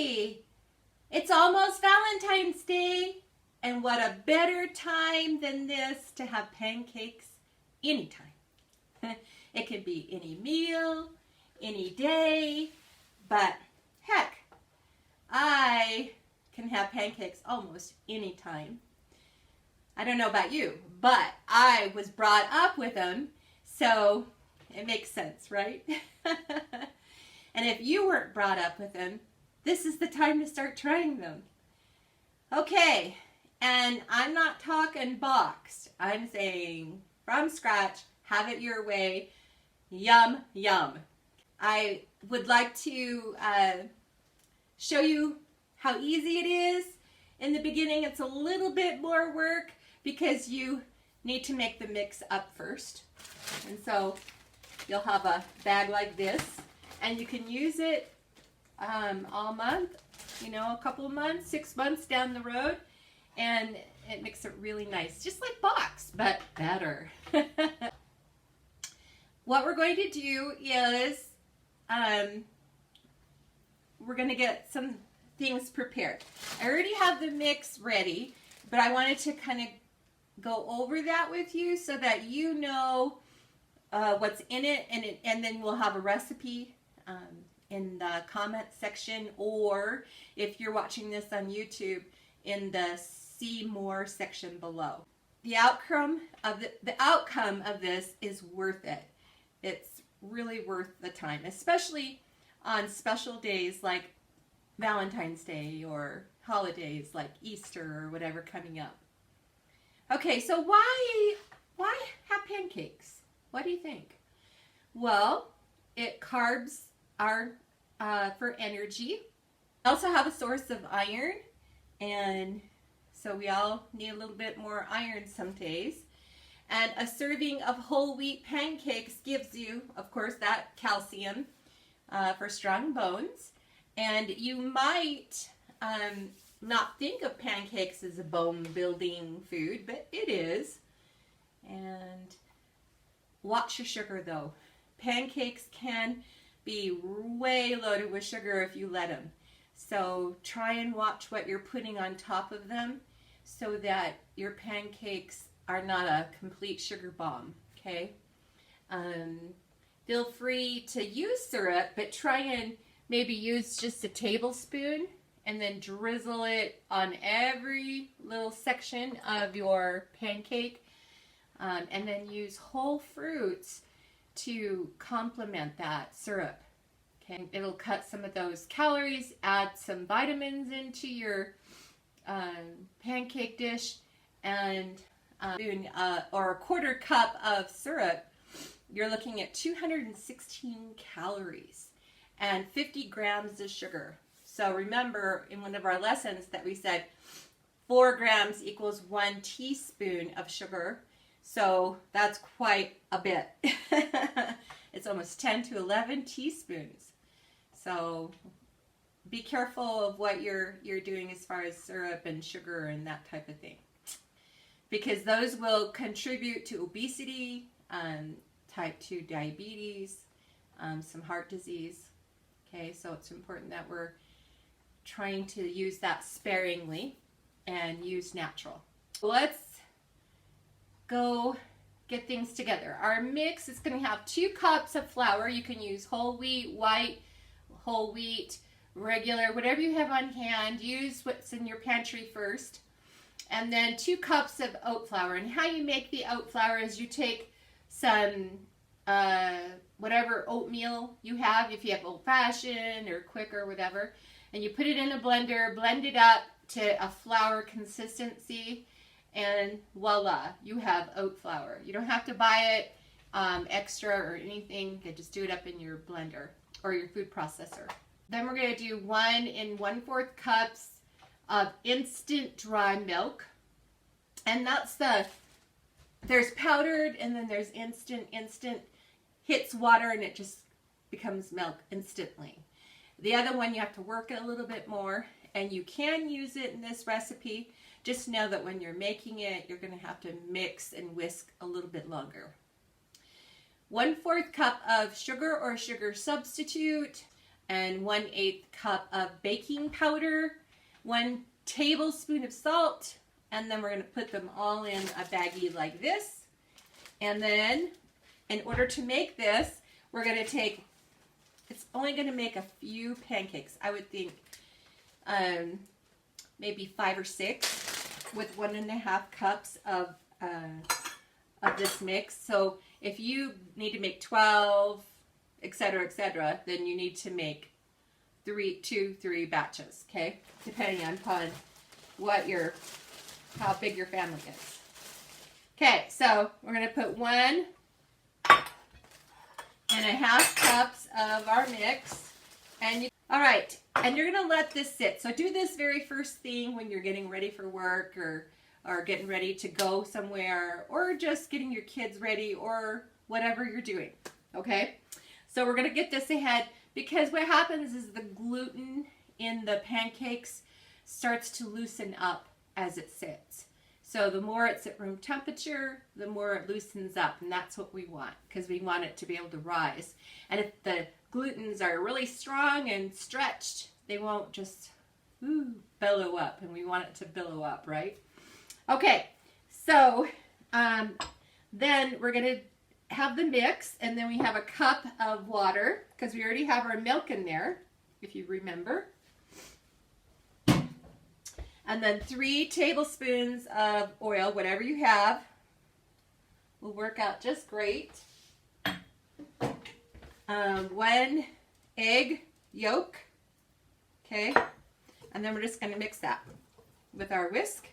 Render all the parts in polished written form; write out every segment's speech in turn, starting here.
Hey, it's almost Valentine's Day, and what a better time than this to have pancakes anytime. It can be any meal, any day, but heck, I can have pancakes almost any time. I don't know about you, but I was brought up with them, so it makes sense, right? And if you weren't brought up with them, this is the time to start trying them. Okay, and I'm not talking boxed. I'm saying from scratch, have it your way. Yum, yum. I would like to show you how easy it is. In the beginning, it's a little bit more work because you need to make the mix up first. And so you'll have a bag like this, and you can use it all month, a couple of months, 6 months down the road, and it makes it really nice, just like box, but better. What we're going to do is we're going to get some things prepared. I already have the mix ready, but I wanted to kind of go over that with you so that you know what's in it, and then we'll have a recipe in the comment section, or if you're watching this on YouTube, in the see more section below. The outcome of this is worth it. It's really worth the time, especially on special days like Valentine's Day or holidays like Easter or whatever coming up. Okay, so why have pancakes? What do you think? Well, carbs are for energy. We also have a source of iron, and so we all need a little bit more iron some days. And a serving of whole wheat pancakes gives you, of course, that calcium for strong bones. And you might not think of pancakes as a bone-building food, but it is. And watch your sugar, though. Pancakes can be way loaded with sugar if you let them. So try and watch what you're putting on top of them so that your pancakes are not a complete sugar bomb, okay? Feel free to use syrup, but try and maybe use just a tablespoon and then drizzle it on every little section of your pancake, and then use whole fruits to complement that syrup. Okay, it'll cut some of those calories, add some vitamins into your pancake dish, and or a quarter cup of syrup, you're looking at 216 calories and 50 grams of sugar. So remember in one of our lessons that we said 4 grams equals 1 teaspoon of sugar. So that's quite a bit. It's almost 10 to 11 teaspoons. So be careful of what you're doing as far as syrup and sugar and that type of thing, because those will contribute to obesity, type 2 diabetes, some heart disease. Okay, so it's important that we're trying to use that sparingly and use natural. Let's go get things together. Our mix is going to have 2 cups of flour. You can use whole wheat, white, whole wheat, regular, whatever you have on hand. Use what's in your pantry first. And then 2 cups of oat flour. And how you make the oat flour is you take some whatever oatmeal you have, if you have old-fashioned or quick or whatever, and you put it in a blender, blend it up to a flour consistency, and voila, you have oat flour. You don't have to buy it extra or anything. You can just do it up in your blender or your food processor. Then we're going to do 1 1/4 cups of instant dry milk. And that's there's powdered and then there's instant. Instant hits water and it just becomes milk instantly. The other one, you have to work it a little bit more, and you can use it in this recipe. Just know that when you're making it, you're going to have to mix and whisk a little bit longer. 1/4 cup of sugar or sugar substitute, and 1/8 cup of baking powder, 1 tablespoon of salt, and then we're going to put them all in a baggie like this. And then in order to make this, we're going to take, it's only going to make a few pancakes. I would think maybe 5 or 6 with 1.5 cups of this mix. So if you need to make 12, etc., then you need to make 3 batches, okay? Depending upon how big your family is. Okay, so we're gonna put 1.5 cups of our mix, and all right, and you're gonna let this sit. So do this very first thing when you're getting ready for work, or getting ready to go somewhere, or just getting your kids ready, or whatever you're doing, okay? So we're going to get this ahead, because what happens is the gluten in the pancakes starts to loosen up as it sits. So the more it's at room temperature, the more it loosens up, and that's what we want, because we want it to be able to rise. And if the glutens are really strong and stretched, they won't just billow up, and we want it to billow up, right? Okay, so then we're going to have the mix, and then we have a cup of water, because we already have our milk in there, if you remember. And then 3 tablespoons of oil, whatever you have, will work out just great. 1 egg yolk, okay, and then we're just going to mix that with our whisk.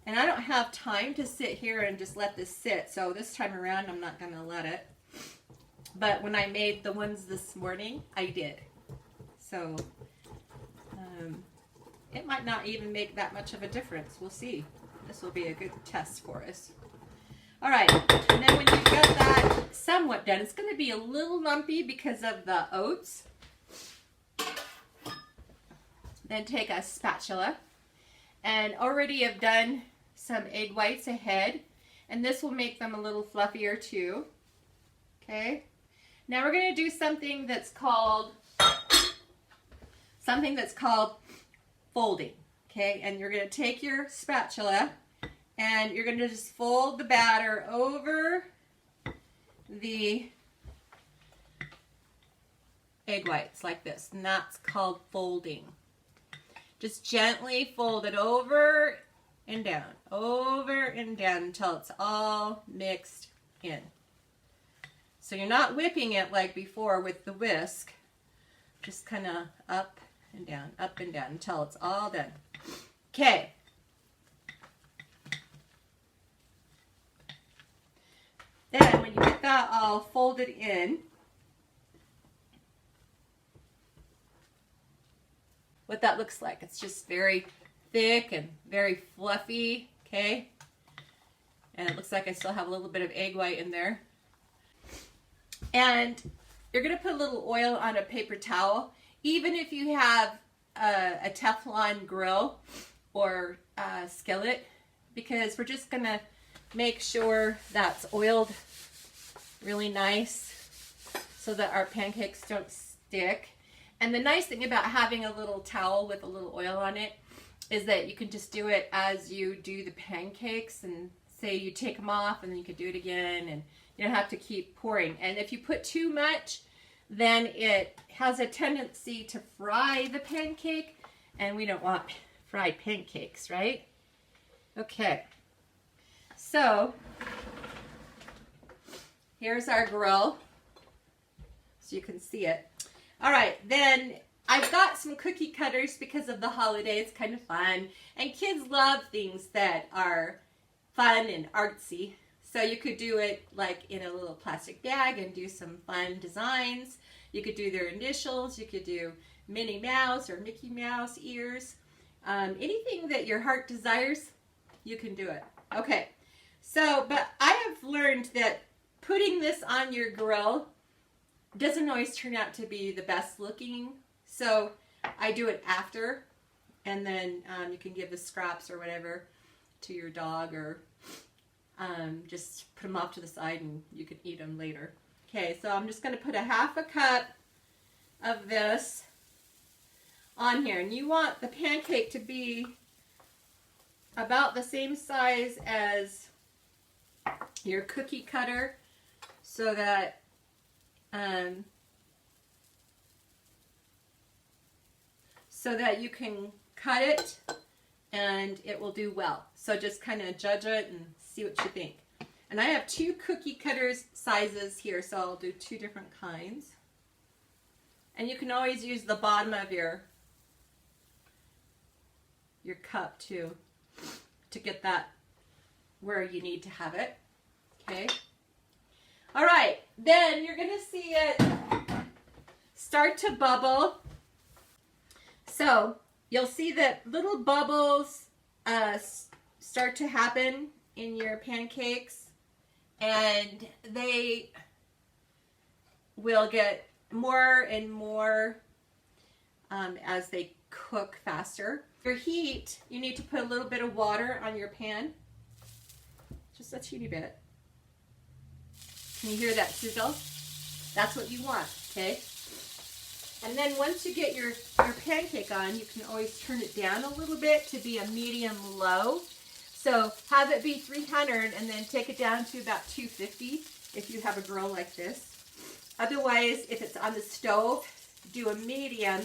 And I don't have time to sit here and just let this sit, so this time around I'm not going to let it. But when I made the ones this morning, I did. So it might not even make that much of a difference. We'll see. This will be a good test for us. All right, and then when you get that somewhat done, it's going to be a little lumpy because of the oats. Then take a spatula, and already I've done some egg whites ahead, and this will make them a little fluffier too. Okay, now we're going to do something that's called folding. Okay, and you're going to take your spatula and you're going to just fold the batter over the egg whites like this, and that's called folding. Just gently fold it over and down until it's all mixed in. So you're not whipping it like before with the whisk, just kind of up and down until it's all done. Okay. Then when you get that all folded in, what that looks like, it's just very thick and very fluffy, okay? And it looks like I still have a little bit of egg white in there. And you're going to put a little oil on a paper towel, even if you have a Teflon grill or a skillet, because we're just going to make sure that's oiled really nice so that our pancakes don't stick. And the nice thing about having a little towel with a little oil on it is that you can just do it as you do the pancakes, and say you take them off and then you can do it again, and you don't have to keep pouring. And if you put too much, then it has a tendency to fry the pancake, and we don't want fried pancakes, right? Okay, so here's our grill so you can see it. All right, then I've got some cookie cutters because of the holiday. It's kind of fun, and kids love things that are fun and artsy. So you could do it like in a little plastic bag and do some fun designs. You could do their initials. You could do Minnie Mouse or Mickey Mouse ears. Anything that your heart desires, you can do it. Okay, so, but I have learned that putting this on your grill doesn't always turn out to be the best looking. So I do it after, and then you can give the scraps or whatever to your dog, or just put them off to the side and you can eat them later. Okay, so I'm just going to put a 1/2 cup of this on here. And you want the pancake to be about the same size as your cookie cutter so that you can cut it and it will do well. So just kind of judge it and see what you think. And I have 2 cookie cutters sizes here, so I'll do 2 different kinds. And you can always use the bottom of your cup too to get that where you need to have it. Okay. All right, then you're gonna see it start to bubble. So you'll see that little bubbles start to happen in your pancakes, and they will get more and more as they cook faster. Your heat, you need to put a little bit of water on your pan, just a teeny bit. Can you hear that sizzle? That's what you want, okay? And then once you get your pancake on, you can always turn it down a little bit to be a medium low. So have it be 300 and then take it down to about 250 if you have a grill like this. Otherwise, if it's on the stove, do a medium,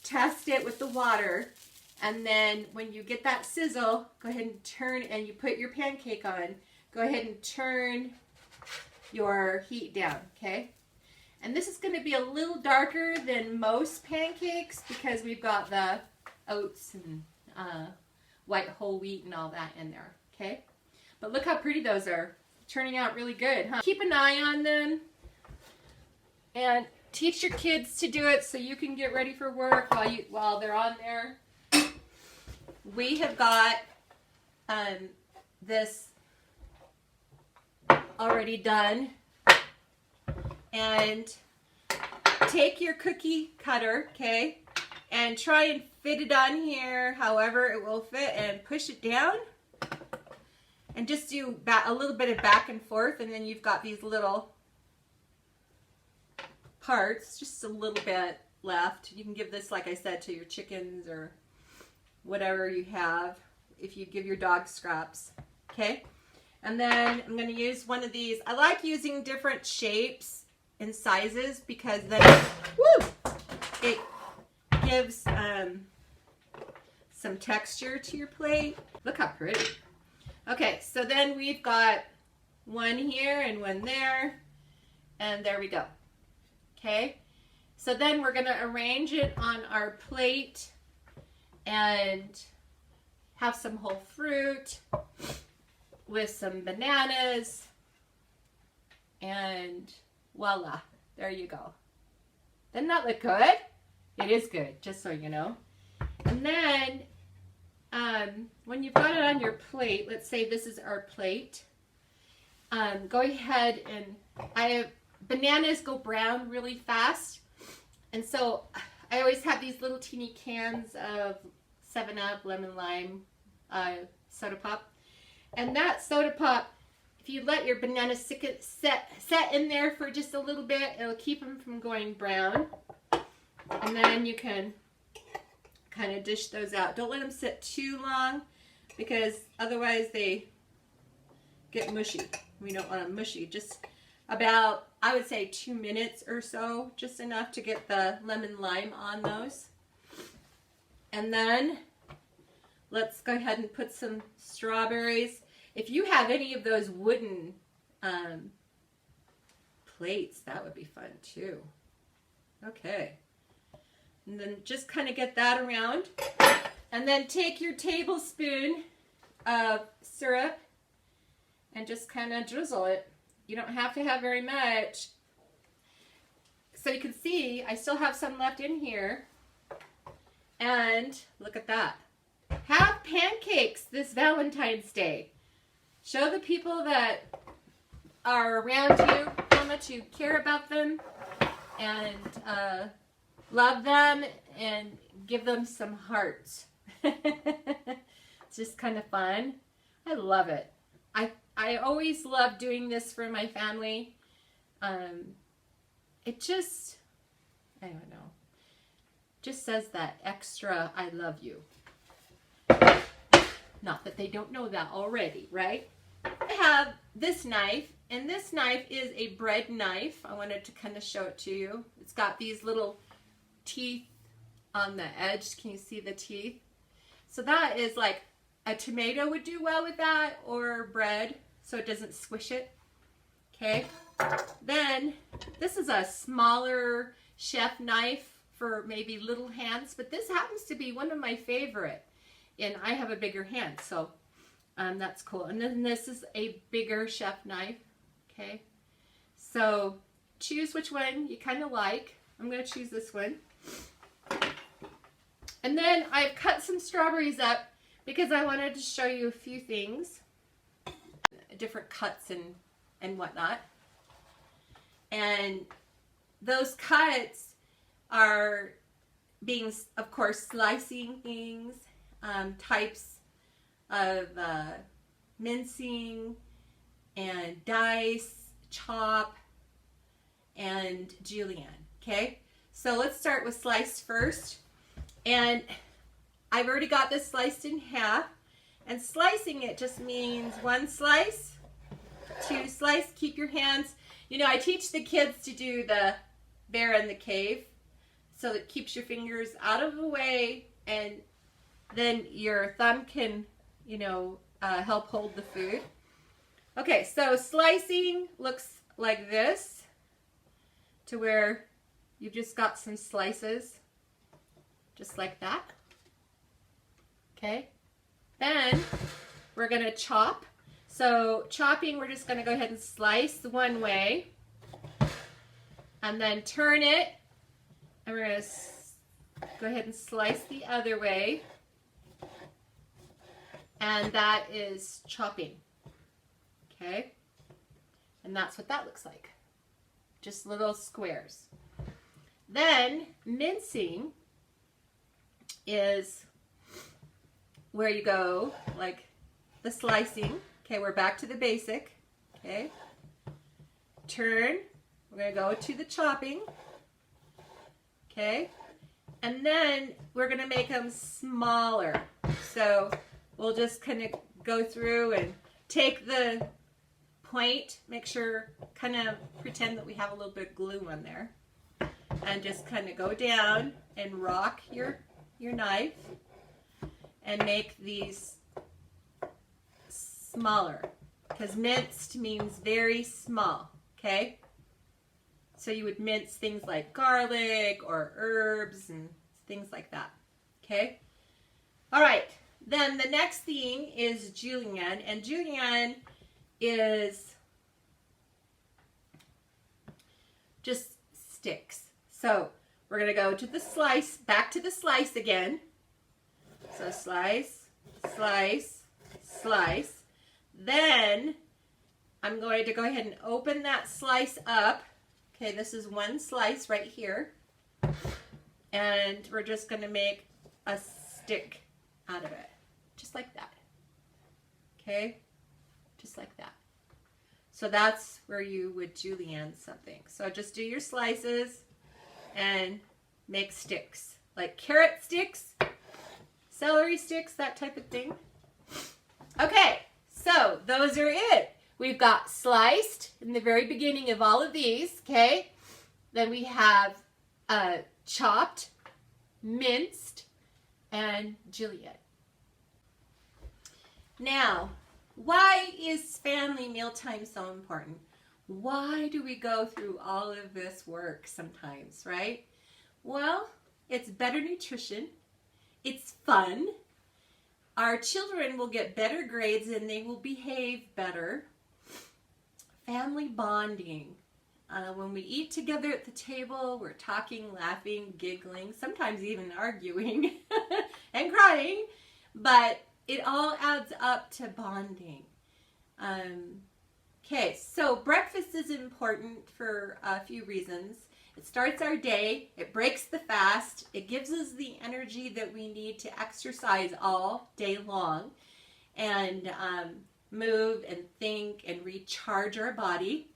test it with the water, and then when you get that sizzle, go ahead and turn, and you put your pancake on, go ahead and turn your heat down, okay? And this is going to be a little darker than most pancakes because we've got the oats and white whole wheat and all that in there, okay? But look how pretty those are. Turning out really good, huh? Keep an eye on them and teach your kids to do it so you can get ready for work while they're on there. We have got this already done. And take your cookie cutter, okay, and try and fit it on here however it will fit, and push it down and just do a little bit of back and forth, and then you've got these little parts, just a little bit left. You can give this, like I said, to your chickens or whatever you have, if you give your dog scraps, okay? And then I'm going to use one of these. I like using different shapes and sizes because then it gives some texture to your plate. Look how pretty. Okay, so then we've got one here and one there, and there we go. Okay, so then we're going to arrange it on our plate and have some whole fruit with some bananas, and voila, there you go. Doesn't that look good? It is good, just so you know. And then when you've got it on your plate, let's say this is our plate, go ahead and bananas go brown really fast, and so I always have these little teeny cans of 7-Up, lemon lime, soda pop, and that soda pop, if you let your banana set in there for just a little bit, it'll keep them from going brown. And then you can kind of dish those out. Don't let them sit too long because otherwise they get mushy. We don't want them mushy. Just about, I would say, 2 minutes or so, just enough to get the lemon lime on those. And then let's go ahead and put some strawberries. If you have any of those wooden plates, that would be fun too. Okay. And then just kind of get that around. And then take your tablespoon of syrup and just kind of drizzle it. You don't have to have very much. So you can see I still have some left in here. And look at that. Have pancakes this Valentine's Day. Show the people that are around you how much you care about them and love them, and give them some hearts. It's just kind of fun. I love it. I always love doing this for my family. It just, I don't know. Just says that extra I love you. Not that they don't know that already, right? I have this knife, and this knife is a bread knife. I wanted to kind of show it to you. It's got these little teeth on the edge. Can you see the teeth? So that is like a tomato would do well with that, or bread, so it doesn't squish it. Okay. Then this is a smaller chef knife for maybe little hands, but this happens to be one of my favorite, and I have a bigger hand, so that's cool. And then this is a bigger chef knife. Okay. So choose which one you kind of like. I'm going to choose this one. And then I've cut some strawberries up because I wanted to show you a few things, different cuts and whatnot. And those cuts are being, of course, slicing things, types of mincing and dice, chop, and julienne. Okay, so let's start with slice first. And I've already got this sliced in half, and slicing it just means one slice, two slice. Keep your hands, you know, I teach the kids to do the bear in the cave, so it keeps your fingers out of the way, and then your thumb can, you know, help hold the food. Okay, so slicing looks like this, to where you've just got some slices, just like that. Okay, then we're going to chop. So chopping, we're just going to go ahead and slice one way, and then turn it, and we're going to go ahead and slice the other way, and that is chopping. Okay, and that's what that looks like, just little squares. Then mincing is where you go like the slicing. Okay, we're back to the basic. Okay, turn, we're going to go to the chopping. Okay, and then we're going to make them smaller. So we'll just kind of go through and take the point, make sure, kind of pretend that we have a little bit of glue on there, and just kind of go down and rock your knife and make these smaller, because minced means very small. Okay, so you would mince things like garlic or herbs and things like that. Okay, all right, then the next thing is julienne, and julienne is just sticks. So we're going to go to the slice, back to the slice again. So slice, slice, slice. Then I'm going to go ahead and open that slice up. Okay, this is one slice right here. And we're just going to make a stick out of it. Just like that. Okay? Just like that. So that's where you would julienne something. So just do your slices and make sticks, like carrot sticks, celery sticks, that type of thing. Okay, so those are it. We've got sliced in the very beginning of all of these, okay? Then we have chopped, minced, and julienne. Now, why is family mealtime so important? Why do we go through all of this work sometimes, right? Well, it's better nutrition. It's fun. Our children will get better grades and they will behave better. Family bonding. When we eat together at the table, we're talking, laughing, giggling, sometimes even arguing and crying, but it all adds up to bonding. Okay, so breakfast is important for a few reasons. It starts our day, it breaks the fast, it gives us the energy that we need to exercise all day long and move and think and recharge our body.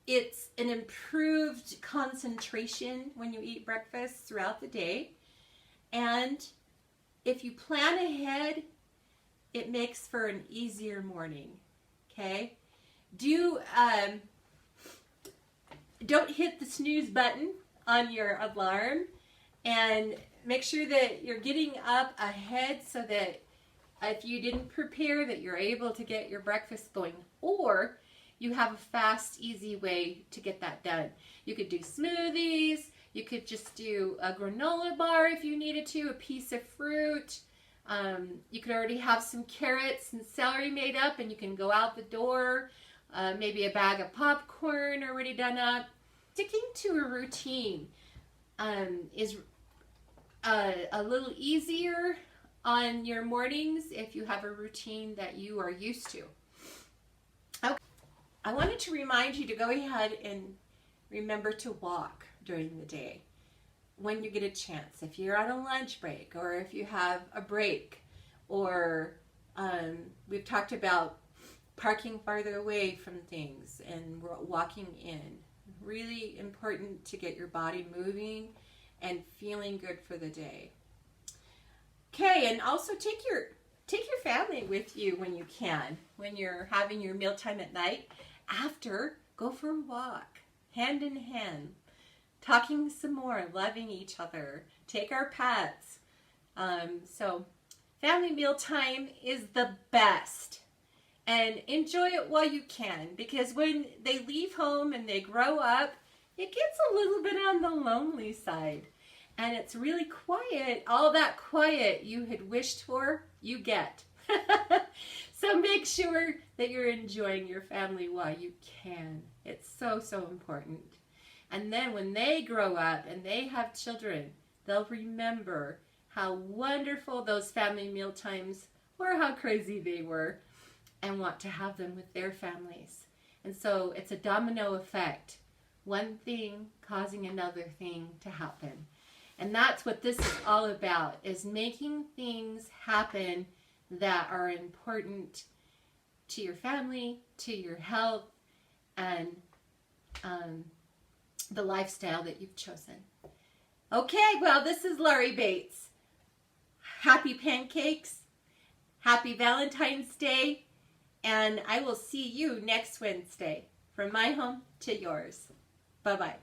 It's an improved concentration when you eat breakfast throughout the day. And if you plan ahead, it makes for an easier morning. Okay? Don't hit the snooze button on your alarm, and make sure that you're getting up ahead so that if you didn't prepare, that you're able to get your breakfast going, or you have a fast, easy way to get that done. You could do smoothies, you could just do a granola bar if you needed to, a piece of fruit. You could already have some carrots and celery made up, and you can go out the door. Maybe a bag of popcorn already done up. Sticking to a routine is a little easier on your mornings if you have a routine that you are used to. Okay. I wanted to remind you to go ahead and remember to walk during the day when you get a chance. If you're on a lunch break, or if you have a break, or we've talked about parking farther away from things and walking in. Really important to get your body moving and feeling good for the day. Okay, and also take your family with you when you can. When you're having your mealtime at night, after, go for a walk, hand in hand, talking some more, loving each other. Take our pets. So family mealtime is the best. And enjoy it while you can, because when they leave home and they grow up, it gets a little bit on the lonely side. And it's really quiet. All that quiet you had wished for, you get. So make sure that you're enjoying your family while you can. It's so, so important. And then when they grow up and they have children, they'll remember how wonderful those family meal times or how crazy they were, and want to have them with their families. And so it's a domino effect. One thing causing another thing to happen. And that's what this is all about, is making things happen that are important to your family, to your health, and the lifestyle that you've chosen. Okay, well, this is Laurie Bates. Happy pancakes. Happy Valentine's Day. And I will see you next Wednesday. From my home to yours. Bye-bye.